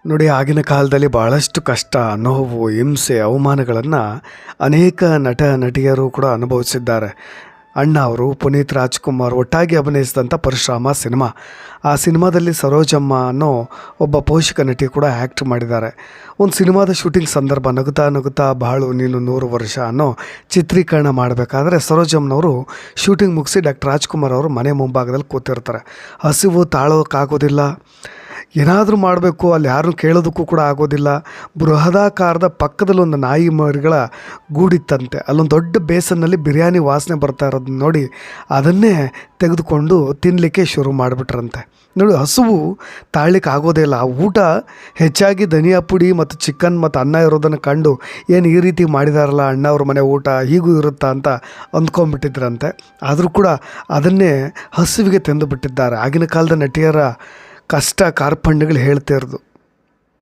ನೋಡಿ, ಆಗಿನ ಕಾಲದಲ್ಲಿ ಭಾಳಷ್ಟು ಕಷ್ಟ, ನೋವು, ಹಿಂಸೆ, ಅವಮಾನಗಳನ್ನು ಅನೇಕ ನಟ ನಟಿಯರು ಕೂಡ ಅನುಭವಿಸಿದ್ದಾರೆ. ಅಣ್ಣ ಅವರು, ಪುನೀತ್ ರಾಜ್ಕುಮಾರ್ ಒಟ್ಟಾಗಿ ಅಭಿನಯಿಸಿದಂಥ ಪರಶುರಾಮ ಸಿನಿಮಾ. ಆ ಸಿನಿಮಾದಲ್ಲಿ ಸರೋಜಮ್ಮ ಅನ್ನೋ ಒಬ್ಬ ಪೋಷಕ ನಟಿ ಕೂಡ ಆ್ಯಕ್ಟ್ ಮಾಡಿದ್ದಾರೆ. ಒಂದು ಸಿನಿಮಾದ ಶೂಟಿಂಗ್ ಸಂದರ್ಭ, ನಗುತ್ತಾ ನಗುತ್ತಾ ಬಾಳು ನೀನು 100 ವರ್ಷ ಅನ್ನೋ ಚಿತ್ರೀಕರಣ ಮಾಡಬೇಕಾದ್ರೆ ಸರೋಜಮ್ಮನವರು ಶೂಟಿಂಗ್ ಮುಗಿಸಿ ಡಾಕ್ಟರ್ ರಾಜ್ಕುಮಾರ್ ಅವರು ಮನೆ ಮುಂಭಾಗದಲ್ಲಿ ಕೂತಿರ್ತಾರೆ. ಹಸಿವು ತಾಳೋಕ್ಕಾಗೋದಿಲ್ಲ, ಏನಾದರೂ ಮಾಡಬೇಕು, ಅಲ್ಲಿ ಯಾರನ್ನು ಕೇಳೋದಕ್ಕೂ ಕೂಡ ಆಗೋದಿಲ್ಲ. ಬೃಹದಾಕಾರದ ಪಕ್ಕದಲ್ಲಿ ಒಂದು ನಾಯಿ ಮರಿಗಳ ಗೂಡಿತ್ತಂತೆ. ಅಲ್ಲೊಂದು ದೊಡ್ಡ ಬೇಸನ್ನಲ್ಲಿ ಬಿರಿಯಾನಿ ವಾಸನೆ ಬರ್ತಾ ಇರೋದನ್ನ ನೋಡಿ ಅದನ್ನೇ ತೆಗೆದುಕೊಂಡು ತಿನ್ನಲಿಕ್ಕೆ ಶುರು ಮಾಡಿಬಿಟ್ರಂತೆ. ನೋಡಿ, ಹಸುವು ತಾಳ್ಲಿಕ್ಕೆ ಆಗೋದೇ ಇಲ್ಲ. ಆ ಊಟ ಹೆಚ್ಚಾಗಿ ಧನಿಯಾ ಪುಡಿ ಮತ್ತು ಚಿಕನ್ ಮತ್ತು ಅನ್ನ ಇರೋದನ್ನು ಕಂಡು ಏನು ಈ ರೀತಿ ಮಾಡಿದಾರಲ್ಲ ಅಣ್ಣವ್ರ ಮನೆ ಊಟ, ಹೀಗೂ ಇರುತ್ತಾ ಅಂತ ಅಂದ್ಕೊಂಡ್ಬಿಟ್ಟಿದ್ರಂತೆ. ಆದರೂ ಕೂಡ ಅದನ್ನೇ ಹಸುವಿಗೆ ತಿಂದು ಬಿಟ್ಟಿದ್ದಾರೆ. ಆಗಿನ ಕಾಲದ ನಟಿಯರ ಕಷ್ಟ ಕಾರ್ಪಣ್ಯಗಳು ಹೇಳ್ತಾ ಇರೋದು.